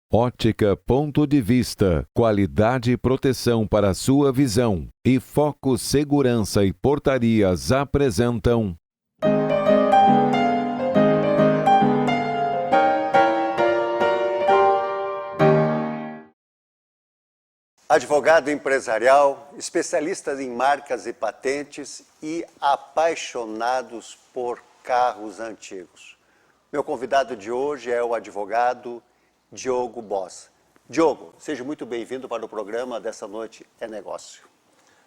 Ótica Ponto de Vista, qualidade e proteção para sua visão. E Foco Segurança e Portarias apresentam... Advogado empresarial, especialista em marcas e patentes e apaixonados por carros antigos. Meu convidado de hoje é o advogado Diogo Boss. Diogo, seja muito bem-vindo para o programa Dessa Noite é Negócio.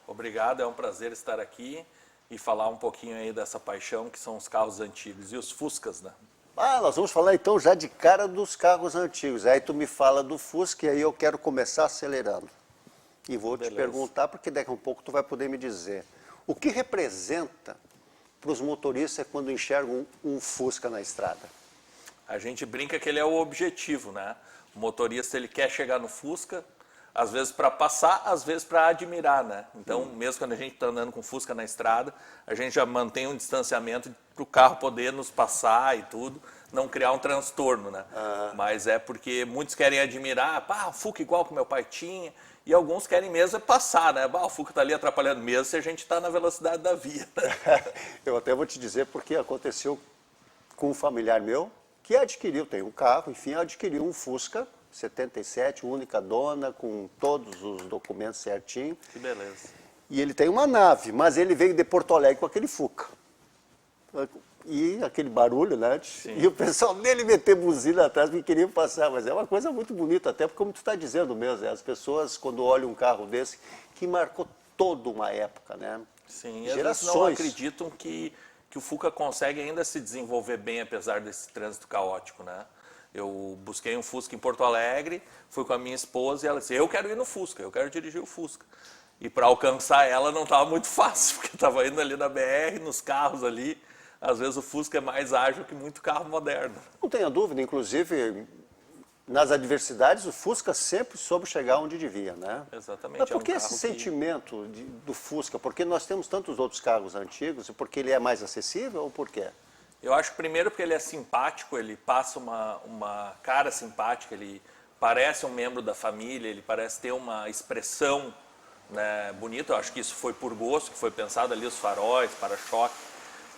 Obrigado, é um prazer estar aqui e falar um pouquinho aí dessa paixão que são os carros antigos e os Fuscas, né? Nós vamos falar então já de cara dos carros antigos. Aí tu me fala do Fusca e aí eu quero começar acelerando. E vou te perguntar, porque daqui a um pouco tu vai poder me dizer. O que representa para os motoristas quando enxergam um Fusca na estrada? A gente brinca que ele é o objetivo, né? O motorista, ele quer chegar no Fusca, às vezes para passar, às vezes para admirar, né? Então, mesmo quando a gente está andando com Fusca na estrada, a gente já mantém um distanciamento para o carro poder nos passar e tudo, não criar um transtorno, né? Mas é porque muitos querem admirar, o Fusca igual que meu pai tinha, e alguns querem mesmo passar, né? O Fusca está ali atrapalhando mesmo se a gente está na velocidade da via. Eu até vou te dizer porque aconteceu com um familiar meu, que adquiriu, tem um carro, enfim, adquiriu um Fusca 77, única dona, com todos os documentos certinho. Que beleza. E ele tem uma nave, mas ele veio de Porto Alegre com aquele Fuca. E aquele barulho, né? Sim. E o pessoal dele meter buzina atrás porque queriam passar, mas é uma coisa muito bonita, até porque como tu está dizendo mesmo, as pessoas quando olham um carro desse, que marcou toda uma época, né? Sim, gerações. Eles não acreditam que o Fuca consegue ainda se desenvolver bem apesar desse trânsito caótico, né? Eu busquei um Fusca em Porto Alegre, fui com a minha esposa e ela disse, eu quero ir no Fusca, eu quero dirigir o Fusca. E para alcançar ela não estava muito fácil, porque estava indo ali na BR, nos carros ali. Às vezes o Fusca é mais ágil que muito carro moderno. Não tenha dúvida, inclusive, nas adversidades, o Fusca sempre soube chegar onde devia, né? Exatamente. Mas por que esse sentimento do Fusca? Porque nós temos tantos outros carros antigos, e porque ele é mais acessível ou por quê? Eu acho primeiro porque ele é simpático, ele passa uma cara simpática, ele parece um membro da família, ele parece ter uma expressão, né, bonita. Eu acho que isso foi por gosto, que foi pensado ali os faróis, para-choque.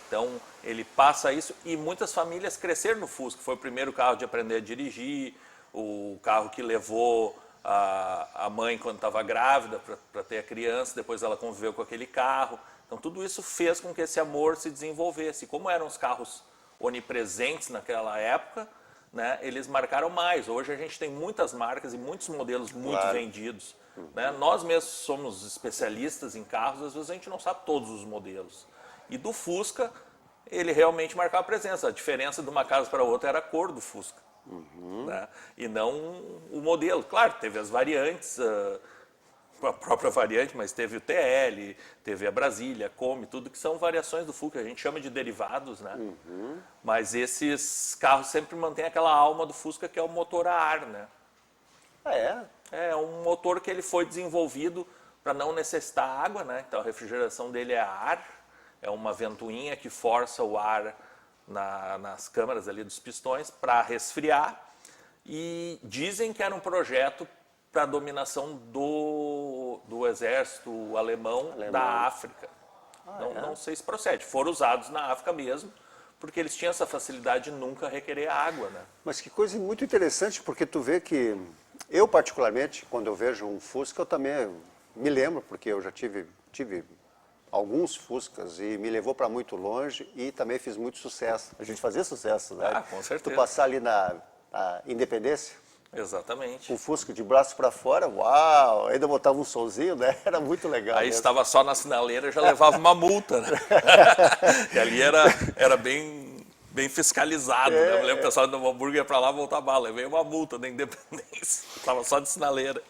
Então, ele passa isso e muitas famílias cresceram no Fusca. Foi o primeiro carro de aprender a dirigir, o carro que levou a mãe quando estava grávida para ter a criança, depois ela conviveu com aquele carro. Então, tudo isso fez com que esse amor se desenvolvesse. E como eram os carros onipresentes naquela época, né, eles marcaram mais. Hoje a gente tem muitas marcas e muitos modelos muito vendidos. Né? Nós mesmos somos especialistas em carros, às vezes a gente não sabe todos os modelos. E do Fusca, ele realmente marcava a presença. A diferença de uma casa para outra era a cor do Fusca. Né? E não o modelo. Claro, teve as variantes, a própria variante, mas teve o TL, teve a Brasília, a Kombi, tudo que são variações do Fusca. A gente chama de derivados, né? Mas esses carros sempre mantêm aquela alma do Fusca, que é o motor a ar, né? É um motor que ele foi desenvolvido para não necessitar água, né? Então a refrigeração dele é a ar. É uma ventoinha que força o ar nas câmaras ali dos pistões para resfriar. E dizem que era um projeto para a dominação do exército alemão da África. Não sei se procede. Foram usados na África mesmo, porque eles tinham essa facilidade de nunca requerer água, né? Mas que coisa muito interessante, porque tu vê que eu particularmente, quando eu vejo um Fusca, eu também me lembro, porque eu já tive alguns Fuscas e me levou para muito longe e também fiz muito sucesso. A gente fazia sucesso, né? Com certeza. Tu passar ali na Independência, Exatamente. com o Fusca de braço para fora, uau! Ainda botava um solzinho, né? Era muito legal. Aí mesmo. estava só na sinaleira, já levava uma multa, né? E ali era bem fiscalizado, né? Eu lembro que o pessoal do Novo Hamburgo ia para lá voltar bala. Levei uma multa da Independência. Estava só de sinaleira.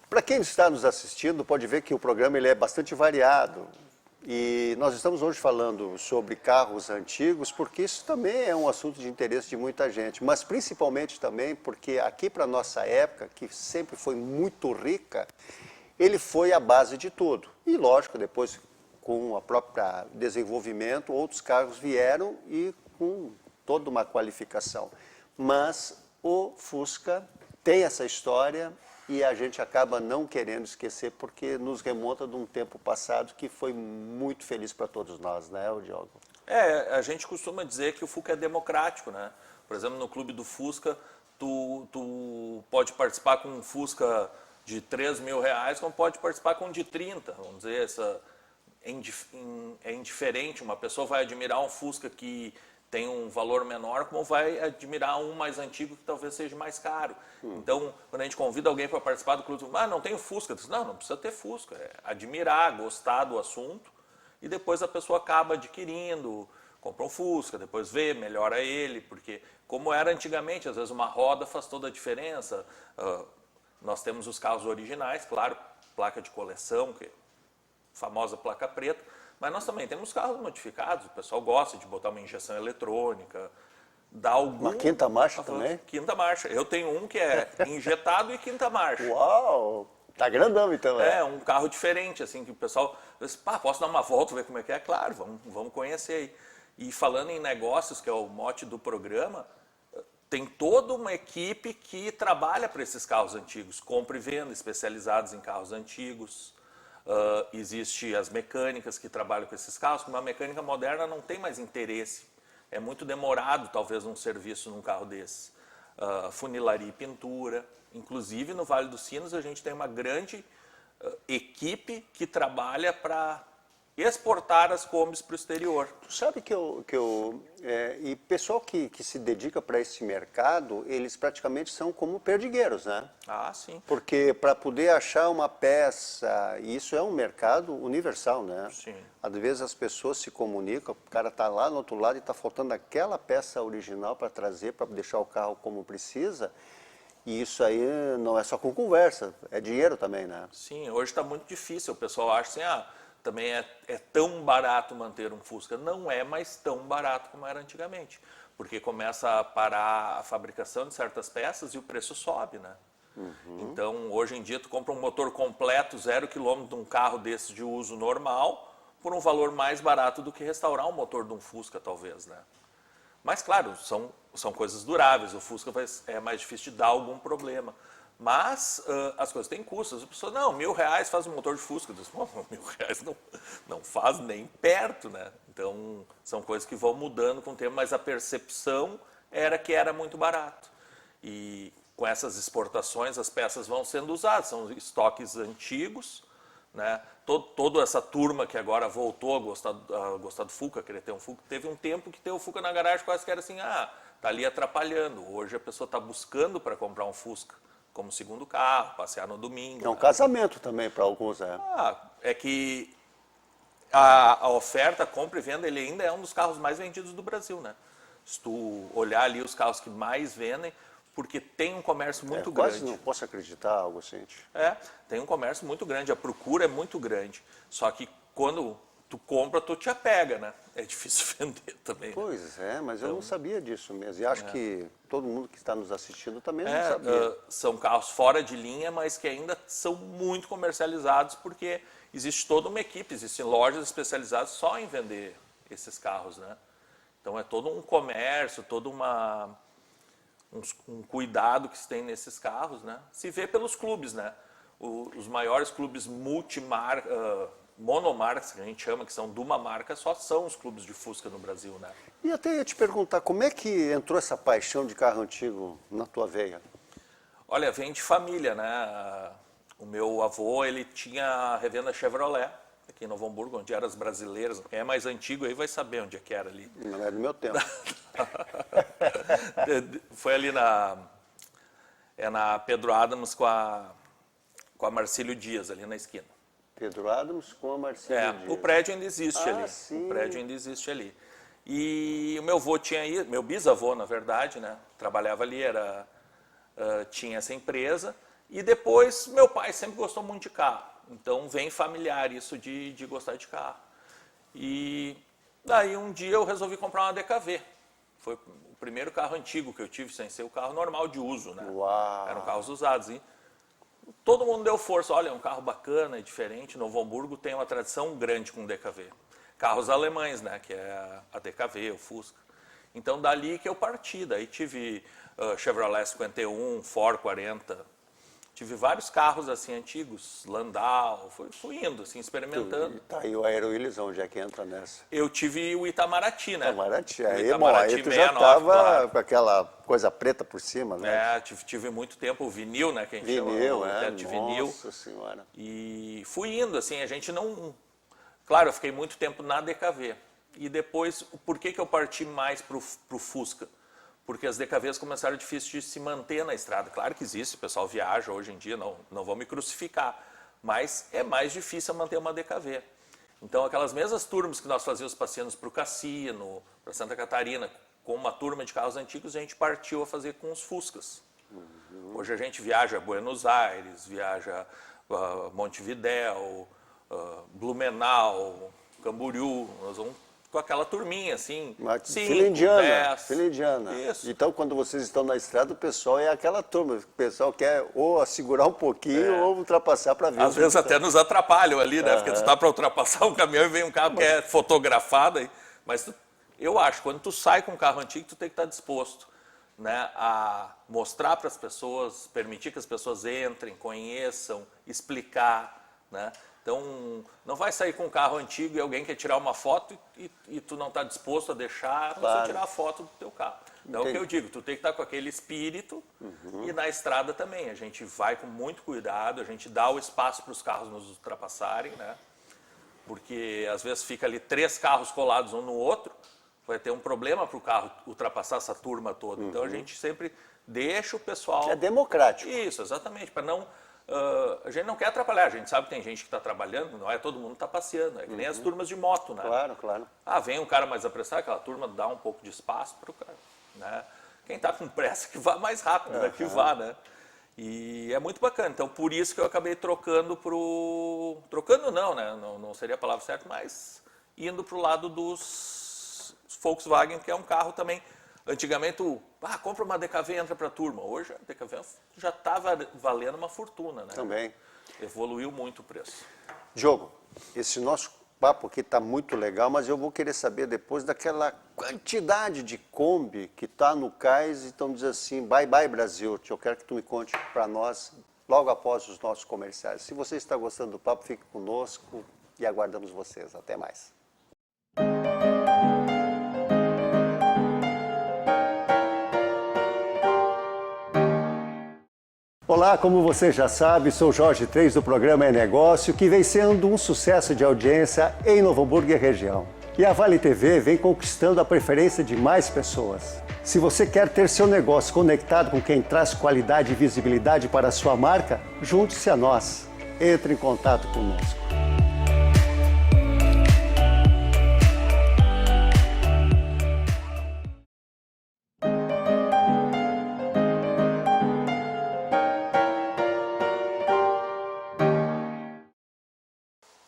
Para quem está nos assistindo, pode ver que o programa ele é bastante variado. E nós estamos hoje falando sobre carros antigos, porque isso também é um assunto de interesse de muita gente. Mas principalmente também porque aqui para a nossa época, que sempre foi muito rica, ele foi a base de tudo. E lógico, depois com o próprio desenvolvimento, outros carros vieram e com toda uma qualificação. Mas o Fusca tem essa história e a gente acaba não querendo esquecer porque nos remonta de um tempo passado que foi muito feliz para todos nós, né, Diogo? A gente costuma dizer que o Fuca é democrático, né? Por exemplo, no clube do Fusca, tu pode participar com um Fusca de R$ 3.000, como pode participar com um de 30, vamos dizer, é indiferente, uma pessoa vai admirar um Fusca que tem um valor menor, como vai admirar um mais antigo que talvez seja mais caro. Então, quando a gente convida alguém para participar do clube, não tem Fusca, diz, não precisa ter Fusca, é admirar, gostar do assunto, e depois a pessoa acaba adquirindo, compra um Fusca, depois vê, melhora ele, porque como era antigamente, às vezes uma roda faz toda a diferença. Nós temos os carros originais, claro, placa de coleção, que é a famosa placa preta, mas nós também temos carros modificados, o pessoal gosta de botar uma injeção eletrônica, dar algum... Uma quinta marcha também? Quinta marcha. Eu tenho um que é injetado e quinta marcha. Uau! Tá grandão então, É um carro diferente, assim, que o pessoal diz, posso dar uma volta, ver como é que é? Claro, vamos conhecer aí. E falando em negócios, que é o mote do programa, tem toda uma equipe que trabalha para esses carros antigos, compra e venda, especializados em carros antigos. Existe as mecânicas que trabalham com esses carros, porque uma mecânica moderna não tem mais interesse. É muito demorado, talvez, um serviço num carro desse. Funilaria e pintura. Inclusive, no Vale dos Sinos, a gente tem uma grande equipe que trabalha para exportar as Kombis para o exterior. Tu sabe que e pessoal que se dedica para esse mercado, eles praticamente são como perdigueiros, né? Ah, sim. Porque para poder achar uma peça, e isso é um mercado universal, né? Sim. Às vezes as pessoas se comunicam, o cara está lá no outro lado e está faltando aquela peça original para trazer, para deixar o carro como precisa. E isso aí não é só com conversa, é dinheiro também, né? Sim, hoje está muito difícil. O pessoal acha assim, também é tão barato manter um Fusca. Não é mais tão barato como era antigamente, porque começa a parar a fabricação de certas peças e o preço sobe, né? Então, hoje em dia, tu compra um motor completo, 0 km de um carro desses de uso normal, por um valor mais barato do que restaurar um motor de um Fusca, talvez, né? Mas, claro, são coisas duráveis. O Fusca é mais difícil de dar algum problema. Mas as coisas têm custos. As pessoas, R$ 1.000 faz um motor de Fusca. Eu digo, R$ 1.000 não faz nem perto, né? Então, são coisas que vão mudando com o tempo, mas a percepção era que era muito barato. E com essas exportações, as peças vão sendo usadas. São estoques antigos, né? Toda essa turma que agora voltou a gostar do Fuca, querer ter um Fuca, teve um tempo que ter o Fuca na garagem quase que era assim, tá ali atrapalhando. Hoje a pessoa está buscando para comprar um Fusca como segundo carro, passear no domingo. É um casamento também para alguns, né? É que a oferta, compra e venda, ele ainda é um dos carros mais vendidos do Brasil, né? Se tu olhar ali os carros que mais vendem, porque tem um comércio muito grande. Quase não posso acreditar algo assim. Tem um comércio muito grande, a procura é muito grande. Só que quando tu compra, tu te apega, né? É difícil vender também. Né? Pois é, mas eu não sabia disso mesmo. E acho que todo mundo que está nos assistindo também não sabia. São carros fora de linha, mas que ainda são muito comercializados, porque existe toda uma equipe, existem lojas especializadas só em vender esses carros, né? Então é todo um comércio, todo um cuidado que se tem nesses carros, né? Se vê pelos clubes, né? Os maiores clubes monomarcas, que a gente chama, que são de uma marca, só são os clubes de Fusca no Brasil, né? E até ia te perguntar, como é que entrou essa paixão de carro antigo na tua veia? Olha, vem de família, né? O meu avô, ele tinha a revenda Chevrolet, aqui em Novo Hamburgo, onde eram as brasileiras. Quem é mais antigo aí vai saber onde é que era ali. Não é do meu tempo. Foi ali na Pedro Adams com a Marcílio Dias, ali na esquina. Pedro Adams com a Marcílio Dias. O prédio ainda existe ali. Sim. O prédio ainda existe ali. E o meu avô meu bisavô, na verdade, né? Trabalhava ali, tinha essa empresa. E depois, meu pai sempre gostou muito de carro. Então, vem familiar isso de gostar de carro. E daí, um dia, eu resolvi comprar uma DKV. Foi o primeiro carro antigo que eu tive, sem ser o carro normal de uso, né? Uau. Eram carros usados. E todo mundo deu força. Olha, é um carro bacana, é diferente. Novo Hamburgo tem uma tradição grande com DKV. Carros alemães, né? Que é a DKV, o Fusca. Então, dali que eu parti. Daí tive Chevrolet 51, Ford 40. Tive vários carros assim antigos, Landau, fui indo, assim, experimentando. E tá aí o Aerowilis, onde é que entra nessa? Eu tive o Itamaraty, né? Itamaraty, O aí, Itamaraty aí tu já 69, tava claro. com aquela coisa preta por cima, né? É, tive muito tempo o vinil, né? Que a gente Vinil, chama, o teto de vinil. Nossa Senhora. E fui indo, assim, a gente não... Claro, eu fiquei muito tempo na DKV. E depois, por que eu parti mais pro Fusca? Porque as DKVs começaram difícil de se manter na estrada. Claro que existe, o pessoal viaja hoje em dia, não vão me crucificar. Mas é mais difícil manter uma DKV. Então, aquelas mesmas turmas que nós fazíamos passeando para o Cassino, para Santa Catarina, com uma turma de carros antigos, a gente partiu a fazer com os Fuscas. Hoje a gente viaja a Buenos Aires, viaja a Montevidéu, Blumenau, Camboriú, nós vamos com aquela turminha, assim, Fila indiana, 10. fila indiana. Isso. Então, quando vocês estão na estrada, o pessoal é aquela turma. O pessoal quer ou segurar um pouquinho ou ultrapassar para ver. Às vezes até nos atrapalham ali, né? Porque tu tá para ultrapassar um caminhão e vem um carro que é fotografado. Mas eu acho, quando tu sai com um carro antigo, tu tem que estar disposto, né, a mostrar para as pessoas, permitir que as pessoas entrem, conheçam, explicar, né? Então, não vai sair com um carro antigo e alguém quer tirar uma foto e tu não está disposto a deixar a pessoa tirar a foto do teu carro. Então, é o que eu digo, tu tem que estar com aquele espírito e na estrada também. A gente vai com muito cuidado, a gente dá o espaço para os carros nos ultrapassarem, né? Porque às vezes fica ali 3 carros colados um no outro, vai ter um problema para o carro ultrapassar essa turma toda. Então, a gente sempre deixa o pessoal... É democrático. Isso, exatamente, para não... a gente não quer atrapalhar, a gente sabe que tem gente que está trabalhando, não é todo mundo está passeando, é que nem as turmas de moto, né? Claro, claro. Ah, vem um cara mais apressado, aquela turma dá um pouco de espaço para o cara, né? Quem está com pressa que vá mais rápido, né? Que vá, né? E é muito bacana, então por isso que eu acabei trocando Trocando não, né? Não seria a palavra certa, mas indo para o lado dos Volkswagen, que é um carro também... Antigamente, compra uma DKV e entra para a turma. Hoje, a DKV já está valendo uma fortuna, né? Também. Evoluiu muito o preço. Diogo, esse nosso papo aqui está muito legal, mas eu vou querer saber depois daquela quantidade de Kombi que está no cais e estão dizendo assim, bye bye Brasil. Eu quero que tu me conte para nós logo após os nossos comerciais. Se você está gostando do papo, fique conosco e aguardamos vocês. Até mais. Olá, como você já sabe, sou Jorge 3 do programa É Negócio, que vem sendo um sucesso de audiência em Novo Hamburgo e região. E a Vale TV vem conquistando a preferência de mais pessoas. Se você quer ter seu negócio conectado com quem traz qualidade e visibilidade para a sua marca, junte-se a nós. Entre em contato conosco.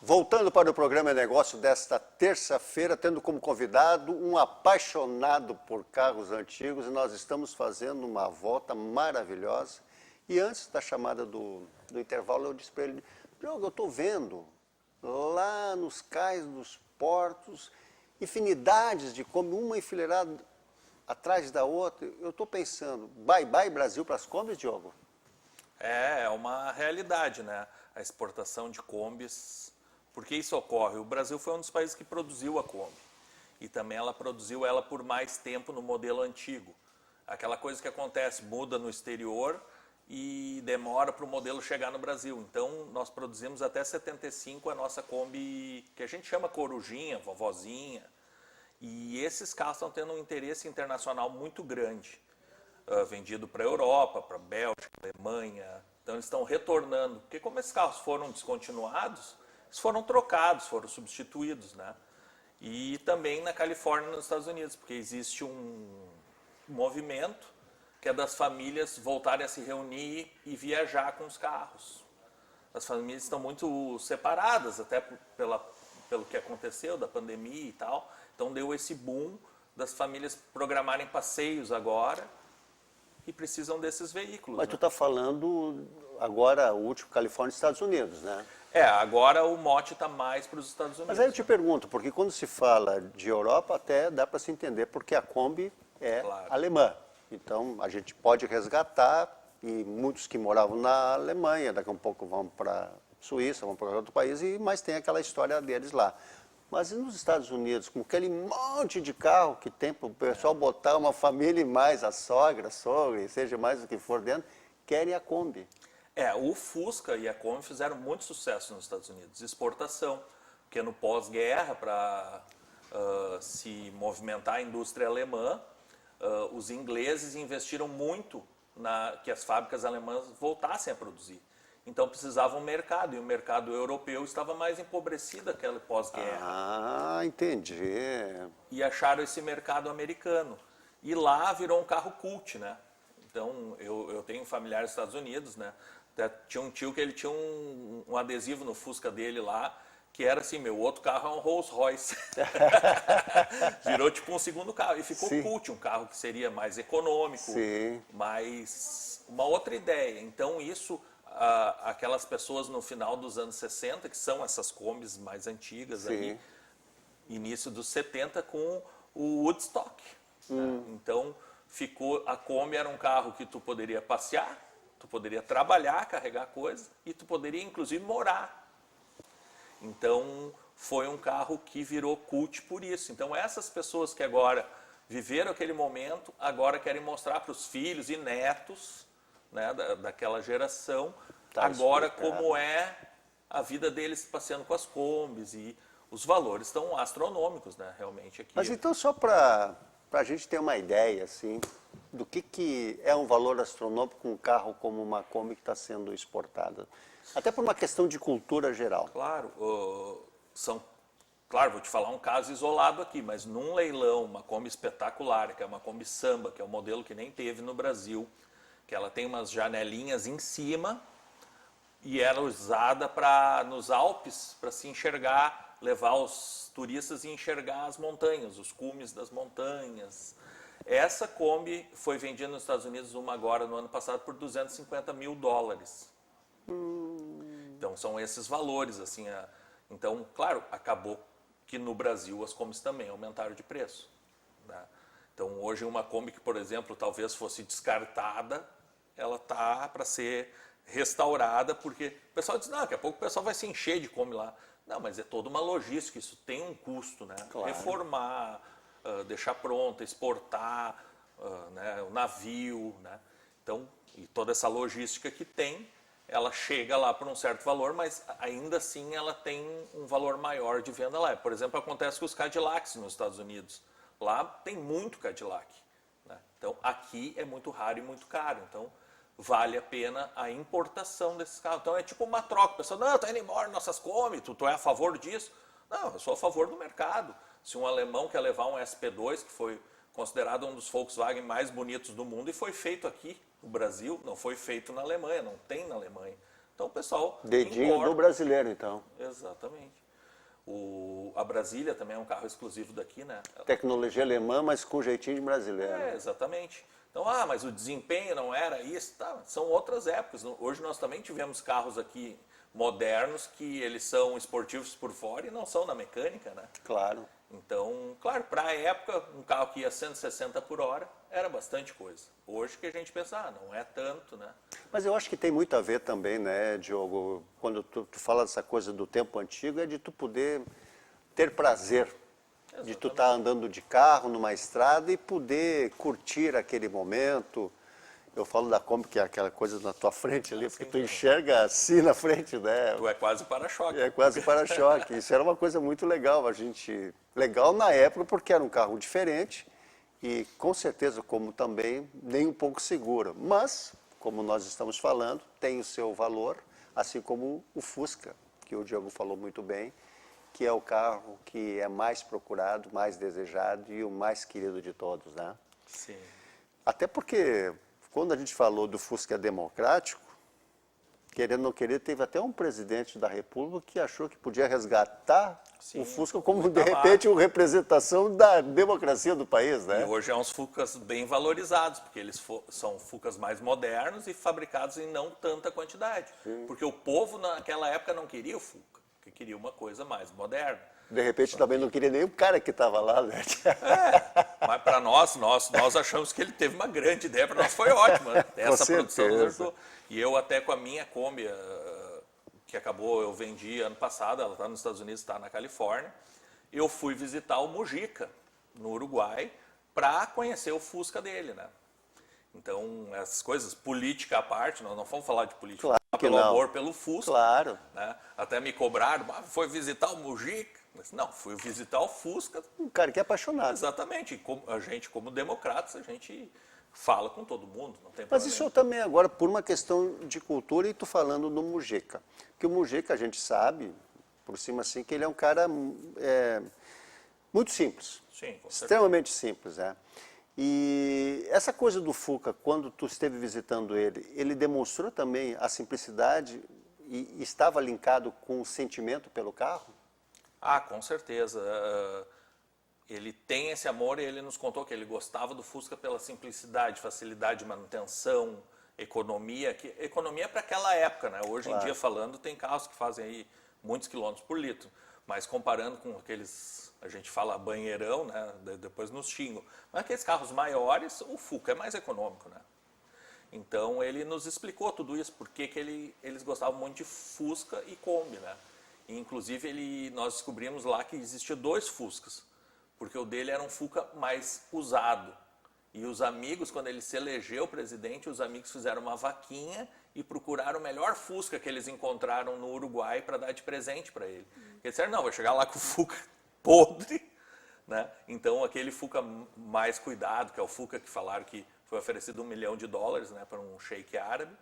Voltando para o programa Negócio desta terça-feira, tendo como convidado um apaixonado por carros antigos, e nós estamos fazendo uma volta maravilhosa. E antes da chamada do intervalo, eu disse para ele, Diogo, eu estou vendo lá nos cais dos portos, infinidades de Kombi, uma enfileirada atrás da outra. Eu estou pensando, bye bye Brasil para as Kombis, Diogo? É uma realidade, né? A exportação de Kombis. Por que isso ocorre? O Brasil foi um dos países que produziu a Kombi. E também ela produziu ela por mais tempo no modelo antigo. Aquela coisa que acontece, muda no exterior e demora para o modelo chegar no Brasil. Então, nós produzimos até 75 a nossa Kombi, que a gente chama Corujinha, Vovozinha. E esses carros estão tendo um interesse internacional muito grande. Vendido para a Europa, para a Bélgica, Alemanha. Então, eles estão retornando. Porque como esses carros foram descontinuados, eles foram trocados, foram substituídos, né? E também na Califórnia, nos Estados Unidos, porque existe um movimento que é das famílias voltarem a se reunir e viajar com os carros. As famílias estão muito separadas, até pelo que aconteceu, da pandemia e tal. Então deu esse boom das famílias programarem passeios agora e precisam desses veículos. Mas né? tu está falando agora, o último, Califórnia e Estados Unidos, né? Agora o mote está mais para os Estados Unidos. Mas aí eu te pergunto, porque quando se fala de Europa, até dá para se entender, porque a Kombi é Claro. alemã. Então, a gente pode resgatar, e muitos que moravam na Alemanha, daqui a um pouco vão para a Suíça, vão para outro país, mas tem aquela história deles lá. Mas e nos Estados Unidos, com aquele monte de carro que tem para o pessoal botar uma família e mais, a sogra, e seja mais o que for dentro, querem a Kombi. O Fusca e a Kombi fizeram muito sucesso nos Estados Unidos, exportação, porque no pós-guerra, para se movimentar a indústria alemã, os ingleses investiram muito que as fábricas alemãs voltassem a produzir. Então precisava um mercado, e o mercado europeu estava mais empobrecido aquela pós-guerra. Ah, entendi. E acharam esse mercado americano. E lá virou um carro cult, né? Então, eu tenho familiares nos Estados Unidos, né? Tinha um tio que ele tinha um adesivo no Fusca dele lá, que era assim, meu outro carro é um Rolls Royce. Virou tipo um segundo carro. E ficou cult, um carro que seria mais econômico, mais uma outra ideia. Então, isso... aquelas pessoas no final dos anos 60, que são essas Kombis mais antigas, aí, início dos 70, com o Woodstock. Né? Então, a Kombi era um carro que tu poderia passear, tu poderia trabalhar, carregar coisa, e tu poderia, inclusive, morar. Então, foi um carro que virou cult por isso. Então, essas pessoas que agora viveram aquele momento, agora querem mostrar para os filhos e netos, né, daquela geração, agora como é a vida deles passeando com as Kombis, e os valores estão astronômicos, né, realmente aqui. Mas então, só para a gente ter uma ideia, assim, do que é um valor astronômico um carro como uma Kombi que está sendo exportada, até por uma questão de cultura geral. Claro, claro, vou te falar um caso isolado aqui, mas num leilão, uma Kombi espetacular, que é uma Kombi Samba, que é um modelo que nem teve no Brasil, que ela tem umas janelinhas em cima e era usada nos Alpes para se enxergar, levar os turistas e enxergar as montanhas, os cumes das montanhas. Essa Kombi foi vendida nos Estados Unidos, uma agora no ano passado, por $250 mil. Então são esses valores, assim. Então, claro, acabou que no Brasil as Kombis também aumentaram de preço, né? Então, hoje uma Kombi que, por exemplo, talvez fosse descartada, ela tá para ser restaurada, porque o pessoal diz, não, daqui a pouco o pessoal vai se encher de Kombi lá. Não, mas é toda uma logística, isso tem um custo, né? Claro. Reformar, deixar pronta, exportar, né, o navio, né? Então, e toda essa logística que tem, ela chega lá por um certo valor, mas ainda assim ela tem um valor maior de venda lá. Por exemplo, acontece com os Cadillacs nos Estados Unidos. Lá tem muito Cadillac, né? Então, aqui é muito raro e muito caro. Então, vale a pena a importação desses carros. Então, é tipo uma troca. O pessoal, não, tá indo embora nossas Kombi, tu é a favor disso? Não, eu sou a favor do mercado. Se um alemão quer levar um SP2, que foi considerado um dos Volkswagen mais bonitos do mundo, e foi feito aqui no Brasil, não foi feito na Alemanha, não tem na Alemanha. Então, o pessoal dedinho importa. do brasileiro, então. Exatamente. A Brasília também é um carro exclusivo daqui, né? Tecnologia alemã, mas com jeitinho de brasileiro. Exatamente. Então, mas o desempenho não era isso, tá? São outras épocas. Hoje nós também tivemos carros aqui modernos que eles são esportivos por fora e não são na mecânica, né? Claro. Então, claro, para a época, um carro que ia 160 por hora era bastante coisa. Hoje que a gente pensa, não é tanto, né? Mas eu acho que tem muito a ver também, né, Diogo, quando tu fala dessa coisa do tempo antigo, é de tu poder ter prazer. Exatamente. De tu estar andando de carro numa estrada e poder curtir aquele momento. Eu falo da Kombi, que é aquela coisa na tua frente ali, porque tu enxerga assim na frente, né? Tu é quase para-choque. É quase para-choque. Isso era uma coisa muito legal. Legal na época, porque era um carro diferente e, com certeza, como também, nem um pouco seguro. Mas, como nós estamos falando, tem o seu valor, assim como o Fusca, que o Diogo falou muito bem, que é o carro que é mais procurado, mais desejado e o mais querido de todos, né? Sim. Até porque, quando a gente falou do Fusca democrático, querendo ou não querer, teve até um presidente da República que achou que podia resgatar o Fusca como, de repente, uma representação da democracia do país, né? E hoje é uns Fuscas bem valorizados, porque eles são Fuscas mais modernos e fabricados em não tanta quantidade. Sim. Porque o povo, naquela época, não queria o Fusca, que queria uma coisa mais moderna. De repente também não queria nem o cara que estava lá, né? Mas para nós achamos que ele teve uma grande ideia, para nós foi ótima, né? Essa produção nos ajudou. E eu até com a minha Kombi, que acabou, eu vendi ano passado, ela está nos Estados Unidos, está na Califórnia, eu fui visitar o Mujica, no Uruguai, para conhecer o Fusca dele, né? Então, essas coisas, política à parte, nós não vamos falar de política, claro que pelo não. amor pelo Fusca. Claro. Né? Até me cobraram, foi visitar o Mujica? Mas, não, fui visitar o Fusca. Um cara que é apaixonado. Exatamente. A gente, como democratas, a gente fala com todo mundo, não tem problema. Mas isso também agora, por uma questão de cultura, e tu falando do Mujica. Porque o Mujica, a gente sabe, por cima assim, que ele é um cara muito simples. Sim, com certeza. Extremamente simples, né? E essa coisa do Fuca, quando tu esteve visitando ele demonstrou também a simplicidade e estava linkado com o sentimento pelo carro? Ah, com certeza. Ele tem esse amor e ele nos contou que ele gostava do Fusca pela simplicidade, facilidade de manutenção, economia. Economia para aquela época, né? Hoje em dia, falando, tem carros que fazem aí muitos quilômetros por litro. Mas comparando com aqueles, a gente fala banheirão, né? Depois nos xingam. Mas aqueles carros maiores, o Fuca é mais econômico, né? Então ele nos explicou tudo isso, porque que eles gostavam muito de Fusca e Kombi, né? E, inclusive nós descobrimos lá que existia 2 Fuscas, porque o dele era um Fuca mais usado. E os amigos, quando ele se elegeu presidente, os amigos fizeram uma vaquinha e procuraram o melhor Fusca que eles encontraram no Uruguai para dar de presente para ele. Eles disseram, não, vai chegar lá com o Fuca podre, né? Então aquele Fuca mais cuidado, que é o Fuca que falaram que foi oferecido $1 milhão, né, para um sheik árabe,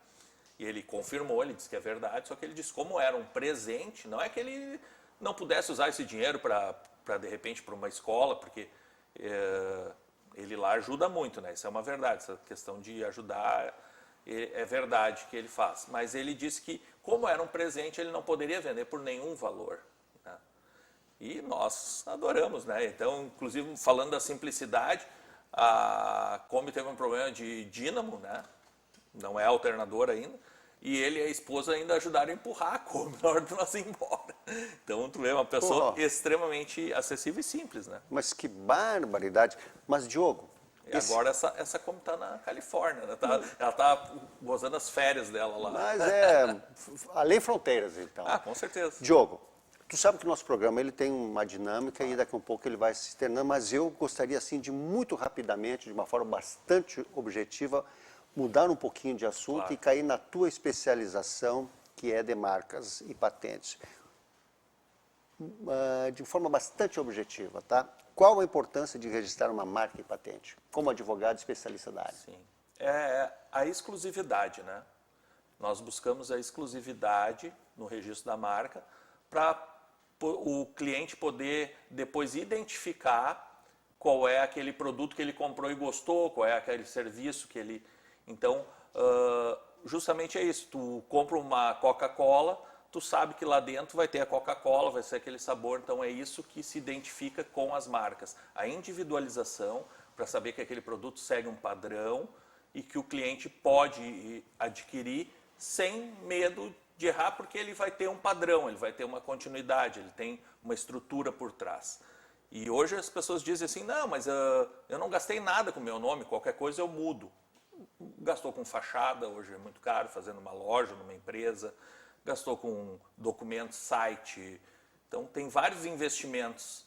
e ele confirmou, ele disse que é verdade, só que ele disse como era um presente, não é que ele não pudesse usar esse dinheiro para de repente, para uma escola, porque ele lá ajuda muito, né? Isso é uma verdade, essa questão de ajudar é verdade que ele faz. Mas ele disse que, como era um presente, ele não poderia vender por nenhum valor. Né? E nós adoramos, né? Então, inclusive, falando da simplicidade, a Kombi teve um problema de dínamo, né? Não é alternador ainda, e ele e a esposa ainda ajudaram a empurrar a Kombi na hora de nós ir embora. Então, tu vê, uma pessoa extremamente acessível e simples, né? Mas que barbaridade. Mas, Diogo... E agora essa Kombi está na Califórnia, né? Ela está gozando as férias dela lá. Mas além fronteiras, então. Ah, com certeza. Diogo, tu sabe que o nosso programa ele tem uma dinâmica e daqui a um pouco ele vai se externando, mas eu gostaria, assim, de muito rapidamente, de uma forma bastante objetiva, mudar um pouquinho de assunto e cair na tua especialização, que é de marcas e patentes. De forma bastante objetiva, tá? Qual a importância de registrar uma marca e patente, como advogado especialista da área? Sim. É a exclusividade, né? Nós buscamos a exclusividade no registro da marca para o cliente poder depois identificar qual é aquele produto que ele comprou e gostou, qual é aquele serviço que ele... Então, justamente é isso. Tu compra uma Coca-Cola, tu sabe que lá dentro vai ter a Coca-Cola, vai ser aquele sabor, então é isso que se identifica com as marcas. A individualização, para saber que aquele produto segue um padrão e que o cliente pode adquirir sem medo de errar, porque ele vai ter um padrão, ele vai ter uma continuidade, ele tem uma estrutura por trás. E hoje as pessoas dizem assim, não, mas eu não gastei nada com o meu nome, qualquer coisa eu mudo. Gastou com fachada, hoje é muito caro, fazendo uma loja, numa empresa... Gastou com documentos, site. Então, tem vários investimentos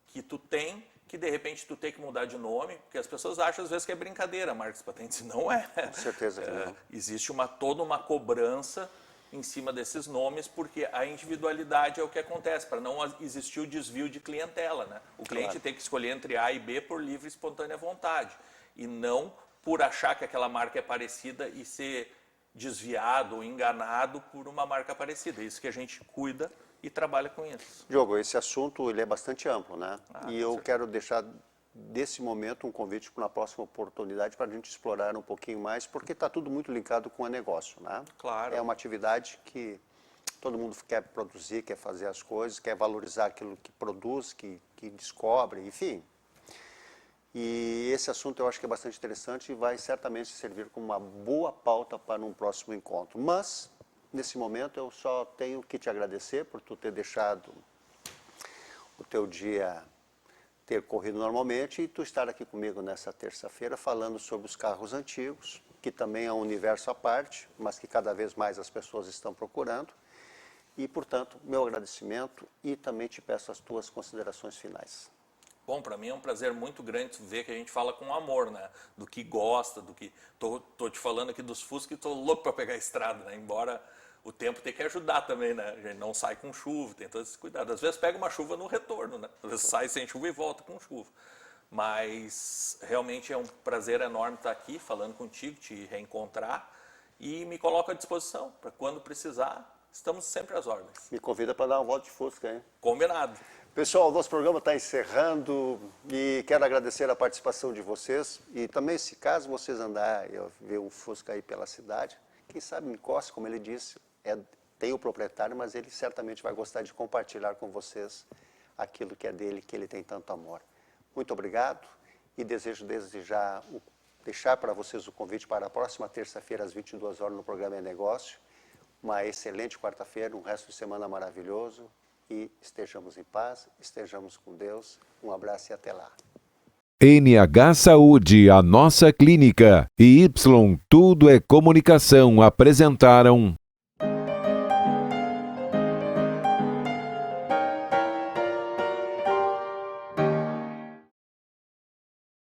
que tu tem, que de repente tu tem que mudar de nome, porque as pessoas acham às vezes que é brincadeira, marcas e patentes. Não é. Com certeza que não. Existe toda uma cobrança em cima desses nomes, porque a individualidade é o que acontece, para não existir o desvio de clientela. Né? O cliente tem que escolher entre A e B por livre e espontânea vontade, e não por achar que aquela marca é parecida e ser desviado ou enganado por uma marca parecida. É isso que a gente cuida e trabalha com isso. Diogo, esse assunto ele é bastante amplo, né? E eu quero deixar desse momento um convite para uma próxima oportunidade para a gente explorar um pouquinho mais, porque está tudo muito linkado com o negócio, né? Claro. É uma atividade que todo mundo quer produzir, quer fazer as coisas, quer valorizar aquilo que produz, que descobre, enfim. E esse assunto eu acho que é bastante interessante e vai certamente servir como uma boa pauta para um próximo encontro. Mas, nesse momento, eu só tenho que te agradecer por tu ter deixado o teu dia ter corrido normalmente e tu estar aqui comigo nessa terça-feira falando sobre os carros antigos, que também é um universo à parte, mas que cada vez mais as pessoas estão procurando. E, portanto, meu agradecimento e também te peço as tuas considerações finais. Bom, para mim é um prazer muito grande ver que a gente fala com amor, né? Do que gosta, do que... Tô te falando aqui dos Fusca e tô louco para pegar a estrada, né? Embora o tempo tem que ajudar também, né? A gente não sai com chuva, tem todo esse cuidado. Às vezes pega uma chuva no retorno, né? Às vezes sai sem chuva e volta com chuva. Mas realmente é um prazer enorme estar aqui falando contigo, te reencontrar e me coloco à disposição para quando precisar. Estamos sempre às ordens. Me convida para dar uma volta de Fusca, hein? Combinado. Pessoal, o nosso programa está encerrando e quero agradecer a participação de vocês. E também, se caso vocês andarem ver um Fusca aí pela cidade, quem sabe me encoste, como ele disse, tem o proprietário, mas ele certamente vai gostar de compartilhar com vocês aquilo que é dele, que ele tem tanto amor. Muito obrigado e desejo desde já deixar para vocês o convite para a próxima terça-feira, às 22 horas, no programa É Negócio. Uma excelente quarta-feira, um resto de semana maravilhoso e estejamos em paz, estejamos com Deus. Um abraço e até lá. NH Saúde, a nossa clínica, e Y Tudo é Comunicação apresentaram